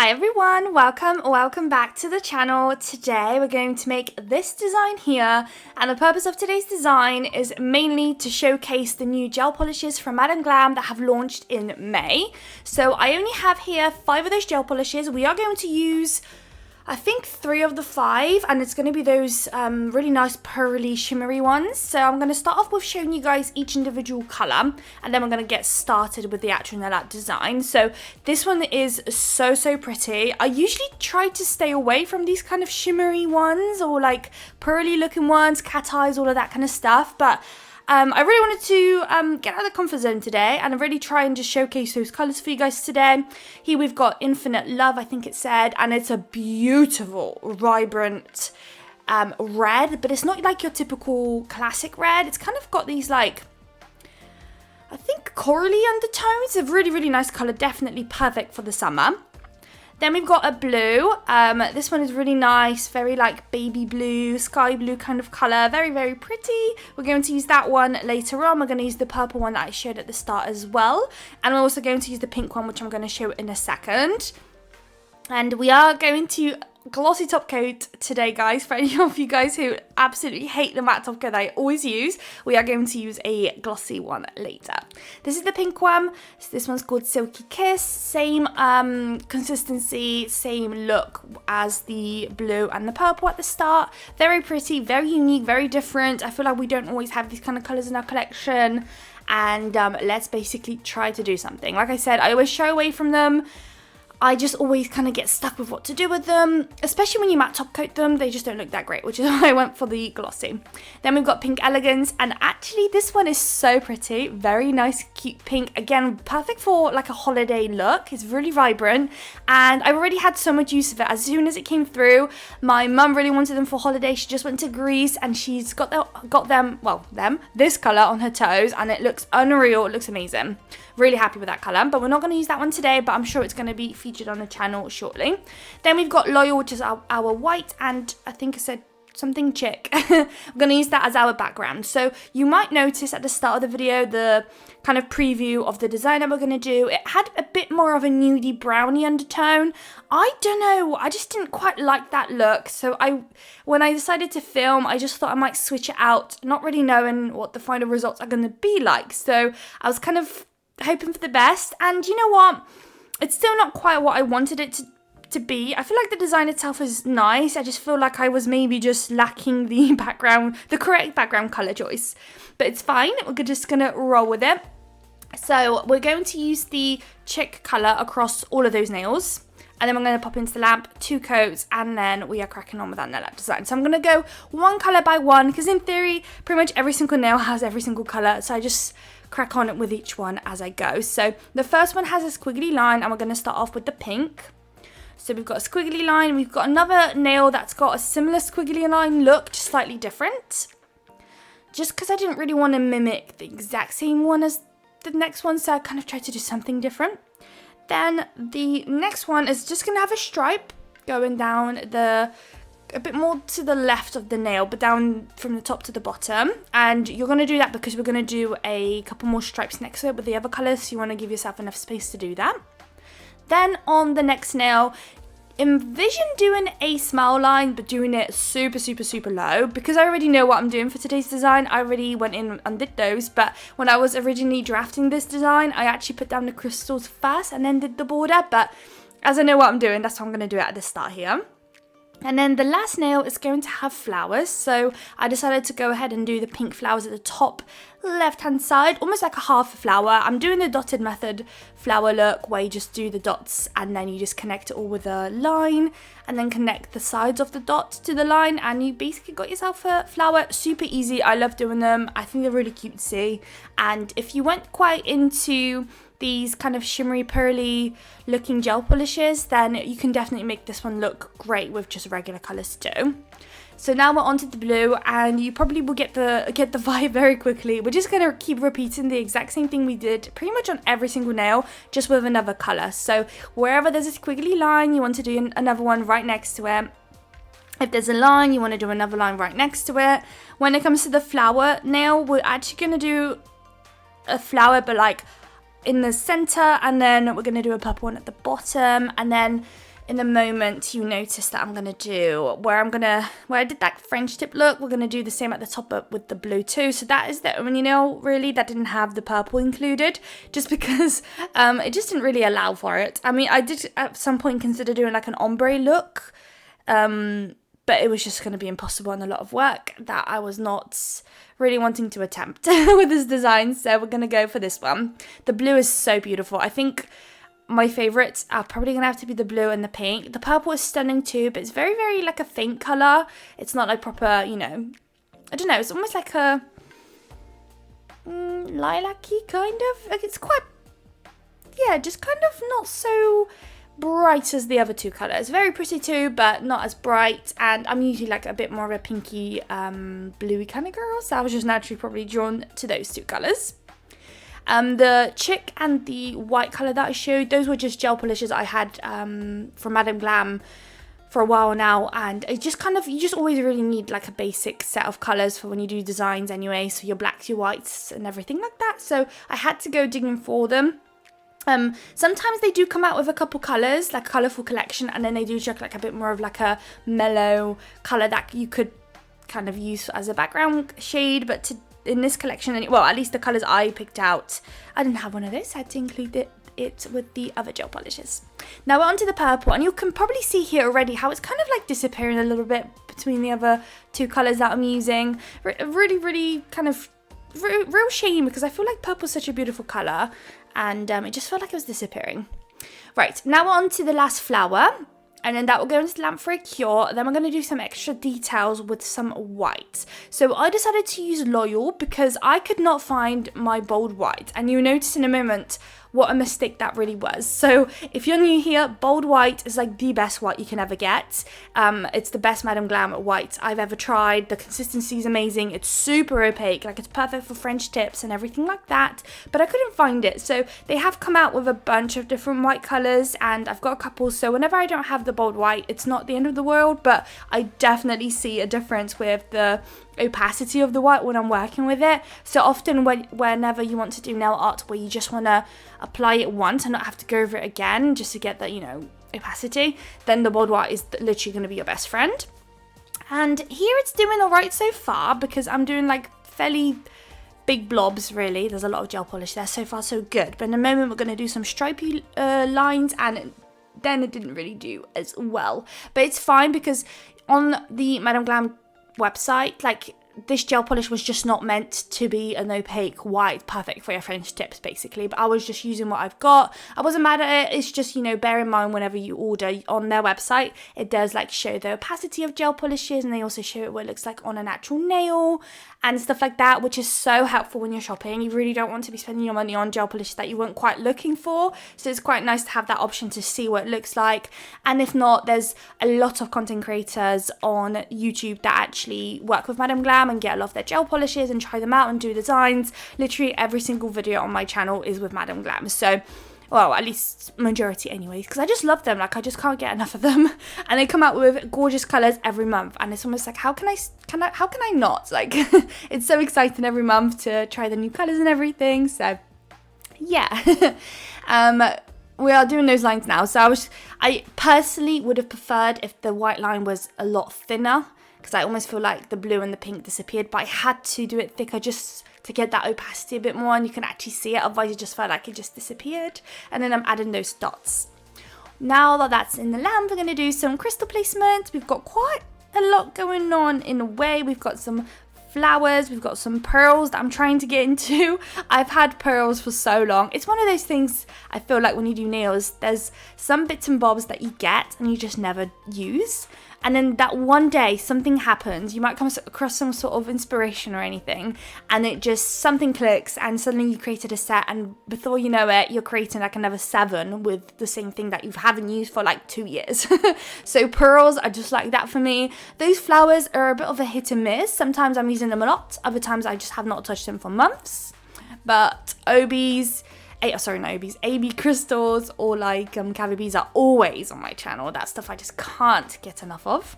Hi everyone, welcome back to the channel. Today we're going to make this design here, and the purpose of today's design is mainly to showcase the new gel polishes from Madam Glam that have launched in May. So I only have here 5 of those gel polishes. We are going to use I think 3 of the 5, and it's going to be those really nice pearly shimmery ones. So I'm going to start off with showing you guys each individual colour, and then we're going to get started with the actual nail art design. So this one is so pretty. I usually try to stay away from these kind of shimmery ones or like pearly looking ones, cat eyes, all of that kind of stuff, but I really wanted to get out of the comfort zone today and really try and just showcase those colours for you guys today. Here we've got Infinite Love, I think it said, and it's a beautiful, vibrant red, but it's not like your typical classic red. It's kind of got these like, I think corally undertones. A really nice colour, definitely perfect for the summer. Then we've got a blue. This one is really nice, very like baby blue, sky blue kind of colour, very pretty. We're going to use that one later on. We're going to use the purple one that I showed at the start as well. And we're also going to use the pink one, which I'm going to show in a second. And we are going to glossy top coat today, guys. For any of you guys who absolutely hate the matte top coat that I always use, we are going to use a glossy one later. This is the pink one. So this one's called Silky Kiss. Same consistency, same look as the blue and the purple at the start. Very pretty, very unique, very different. I feel like we don't always have these kind of colours in our collection. And let's basically try to do something. Like I said, I always shy away from them. I just always kind of get stuck with what to do with them, especially when you matte top coat them. They just don't look that great, which is why I went for the glossy. Then we've got Pink Elegance, and actually this one is so pretty. Very nice, cute pink. Again, perfect for like a holiday look. It's really vibrant, and I've already had so much use of it. As soon as it came through, my mum really wanted them for holiday. She just went to Greece, and she's got this colour on her toes, and it looks unreal. It looks amazing. Really happy with that colour, but we're not going to use that one today, but I'm sure it's going to be featured on the channel shortly. Then we've got Loyal, which is our white, and I think I said something chick. We're going to use that as our background. So you might notice at the start of the video, the kind of preview of the design that we're going to do, it had a bit more of a nudie brownie undertone. I don't know, I just didn't quite like that look. So when I decided to film, I just thought I might switch it out, not really knowing what the final results are going to be like. So I was kind of hoping for the best, and you know what, it's still not quite what I wanted it to be. I feel like the design itself is nice. I just feel like I was maybe just lacking the correct background color choice, but it's fine. We're just gonna roll with it. So we're going to use the chick color across all of those nails, and then we're going to pop into the lamp, 2 coats, and then we are cracking on with that nail art design. So I'm going to go one colour by one, because in theory, pretty much every single nail has every single colour, so I just crack on with each one as I go. So the first one has a squiggly line, and we're going to start off with the pink. So we've got a squiggly line, we've got another nail that's got a similar squiggly line look, just slightly different. Just because I didn't really want to mimic the exact same one as the next one, so I kind of tried to do something different. Then the next one is just going to have a stripe going down a bit more to the left of the nail, but down from the top to the bottom. And you're going to do that because we're going to do a couple more stripes next to it with the other colours, so you want to give yourself enough space to do that. Then on the next nail, envision doing a smile line, but doing it super low. Because I already know what I'm doing for today's design, I already went in and did those, but when I was originally drafting this design, I actually put down the crystals first and then did the border, but as I know what I'm doing, that's how I'm going to do it at the start here. And then the last nail is going to have flowers, so I decided to go ahead and do the pink flowers at the top left hand side, almost like a half a flower. I'm doing the dotted method flower look, where you just do the dots and then you just connect it all with a line, and then connect the sides of the dot to the line, and you basically got yourself a flower. Super easy. I love doing them. I think they're really cutesy, and if you went quite into these kind of shimmery pearly looking gel polishes, then you can definitely make this one look great with just regular colours too. So now we're onto the blue, and you probably will get the vibe very quickly. We're just going to keep repeating the exact same thing we did pretty much on every single nail, just with another colour. So wherever there's a squiggly line, you want to do another one right next to it. If there's a line, you want to do another line right next to it. When it comes to the flower nail, we're actually going to do a flower, but like in the center, and then we're going to do a purple one at the bottom, and then in a moment you notice that I'm going to do, where I did that French tip look, we're going to do the same at the top but with the blue too. So that is the only nail really that didn't have the purple included, just because it just didn't really allow for it. I mean, I did at some point consider doing like an ombre look, but it was just going to be impossible and a lot of work that I was not really wanting to attempt with this design. So we're going to go for this one. The blue is so beautiful. I think my favourites are probably going to have to be the blue and the pink. The purple is stunning too, but it's very, very like a faint colour. It's not like proper, you know, I don't know, it's almost like a lilac-y kind of. Like it's quite, yeah, just kind of not so bright as the other two colours. Very pretty too, but not as bright. And I'm usually like a bit more of a pinky, bluey kind of girl. So I was just naturally probably drawn to those two colours. The chick and the white colour that I showed, those were just gel polishes I had from Madam Glam for a while now, and it just kind of, you just always really need like a basic set of colours for when you do designs anyway, so your blacks, your whites and everything like that, so I had to go digging for them. Sometimes they do come out with a couple colours, like a colourful collection, and then they do check like a bit more of like a mellow colour that you could kind of use as a background shade, but in this collection, well, at least the colours I picked out, I didn't have one of those, so I had to include it with the other gel polishes. Now we're onto the purple, and you can probably see here already how it's kind of like disappearing a little bit between the other two colours that I'm using. Really, really kind of real shame, because I feel like purple is such a beautiful colour, and it just felt like it was disappearing. Right, now we're on to the last flower, and then that will go into the lamp for a cure. Then we're going to do some extra details with some white. So I decided to use Loyal because I could not find my bold white, and you'll notice in a moment what a mistake that really was. So if you're new here, bold white is like the best white you can ever get. It's the best Madam Glam white I've ever tried. The consistency is amazing. It's super opaque, like it's perfect for French tips and everything like that, but I couldn't find it. So they have come out with a bunch of different white colours, and I've got a couple, so whenever I don't have the bold white, it's not the end of the world, but I definitely see a difference with the opacity of the white when I'm working with it. So often whenever you want to do nail art where you just want to apply it once and not have to go over it again just to get that, you know, opacity, then the bold white is literally going to be your best friend. And here it's doing alright so far, because I'm doing like fairly big blobs really. There's a lot of gel polish there. So far so good, but in a moment we're going to do some stripy lines, and then it didn't really do as well, but it's fine because on the Madam Glam website, like, this gel polish was just not meant to be an opaque white, perfect for your French tips basically, but I was just using what I've got. I wasn't mad at it. It's just, you know, bear in mind whenever you order on their website, it does like show the opacity of gel polishes, and they also show it what it looks like on an actual nail and stuff like that, which is so helpful when you're shopping. You really don't want to be spending your money on gel polishes that you weren't quite looking for, so it's quite nice to have that option to see what it looks like. And if not, there's a lot of content creators on YouTube that actually work with Madam Glam and get a lot of their gel polishes and try them out and do designs. Literally every single video on my channel is with Madam Glam, so, well, at least majority anyways, because I just love them. Like, I just can't get enough of them, and they come out with gorgeous colours every month, and it's almost like, how can I not? Like, it's so exciting every month to try the new colours and everything. So yeah. We are doing those lines now. So I personally would have preferred if the white line was a lot thinner, because I almost feel like the blue and the pink disappeared, but I had to do it thicker just to get that opacity a bit more, and you can actually see it, otherwise it just felt like it just disappeared. And then I'm adding those dots. Now that that's in the lamp, we're going to do some crystal placement. We've got quite a lot going on in a way. We've got some flowers, we've got some pearls that I'm trying to get into. I've had pearls for so long. It's one of those things, I feel like when you do nails, there's some bits and bobs that you get and you just never use. And then that one day something happens, you might come across some sort of inspiration or anything, and it just, something clicks, and suddenly you created a set, and before you know it, you're creating like another 7 with the same thing that you haven't used for like 2 years. So pearls are just like that for me. Those flowers are a bit of a hit and miss. Sometimes I'm using them a lot, other times I just have not touched them for months. But AB crystals or like cavi beads are always on my channel. That stuff I just can't get enough of.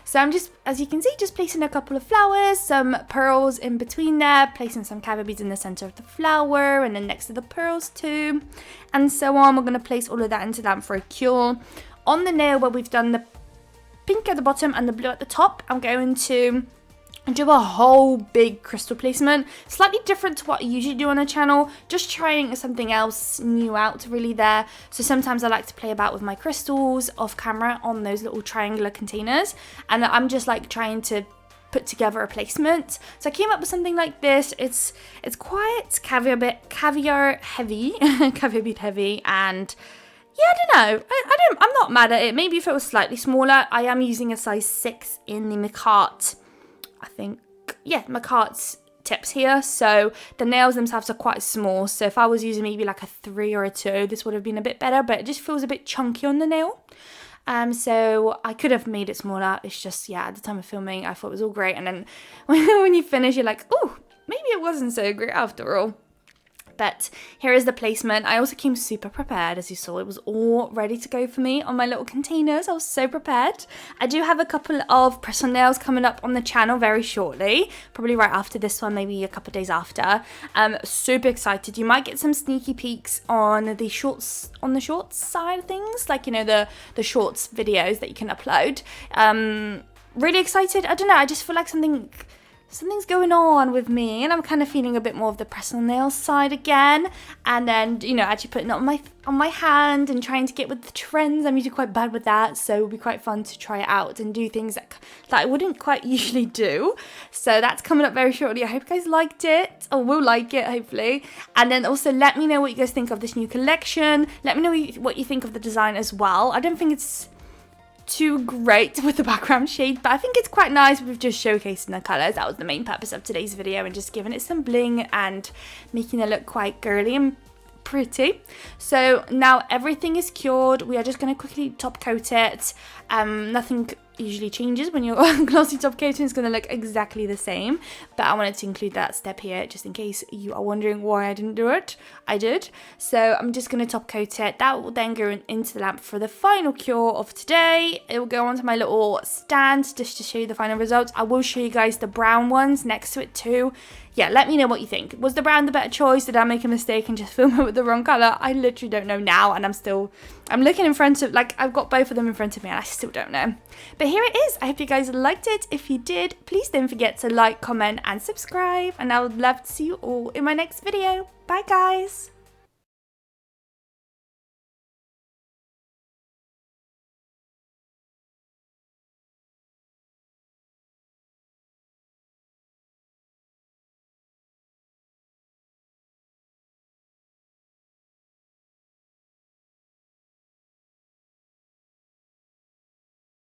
So I'm just, as you can see, just placing a couple of flowers, some pearls in between there, placing some cavi beads in the center of the flower and then next to the pearls too, and so on. We're going to place all of that into that for a cure. on the nail where we've done the pink at the bottom and the blue at the top, I'm going to do a whole big crystal placement, slightly different to what I usually do on the channel, just trying something else new out really there. So sometimes I like to play about with my crystals off camera on those little triangular containers, and I'm just like trying to put together a placement. So I came up with something like this. It's quite caviar heavy, caviar bead heavy, and yeah, I don't know. I'm not mad at it. Maybe if it was slightly smaller. I am using a size 6 in the Macart, I think. Yeah, Macart's tips here. So the nails themselves are quite small. So if I was using maybe like a 3 or a 2, this would have been a bit better. But it just feels a bit chunky on the nail. So I could have made it smaller. It's just, yeah, at the time of filming, I thought it was all great. And then when you finish, you're like, oh, maybe it wasn't so great after all. But here is the placement. I also came super prepared, as you saw. It was all ready to go for me on my little containers. I was so prepared. I do have a couple of press-on nails coming up on the channel very shortly. Probably right after this one, maybe a couple of days after. Super excited. You might get some sneaky peeks on the shorts side of things. Like, you know, the shorts videos that you can upload. Really excited. I don't know. I just feel like something's going on with me, and I'm kind of feeling a bit more of the press-on nails side again, and then, you know, actually putting it on my hand and trying to get with the trends. I'm usually quite bad with that, so it'll be quite fun to try it out and do things that I wouldn't quite usually do. So that's coming up very shortly. I hope you guys liked it, or will like it, hopefully. And then also let me know what you guys think of this new collection. Let me know what you think of the design as well. I don't think it's too great with the background shade, but I think it's quite nice with just showcasing the colours. That was the main purpose of today's video, and just giving it some bling and making it look quite girly and pretty. So now everything is cured. We are just going to quickly top coat it. Nothing usually changes when you're glossy top coating. It's going to look exactly the same, but I wanted to include that step here just in case you are wondering why I didn't do it. I did. So I'm just going to top coat it. That will then go into the lamp for the final cure of today. It will go onto my little stand just to show you the final results. I will show you guys the brown ones next to it too. Yeah, let me know what you think. Was the brown the better choice? Did I make a mistake and just film it with the wrong colour? I literally don't know now, and I'm looking in front of, like, I've got both of them in front of me and I still don't know. But here it is. I hope you guys liked it. If you did, please don't forget to like, comment and subscribe, and I would love to see you all in my next video. Bye guys!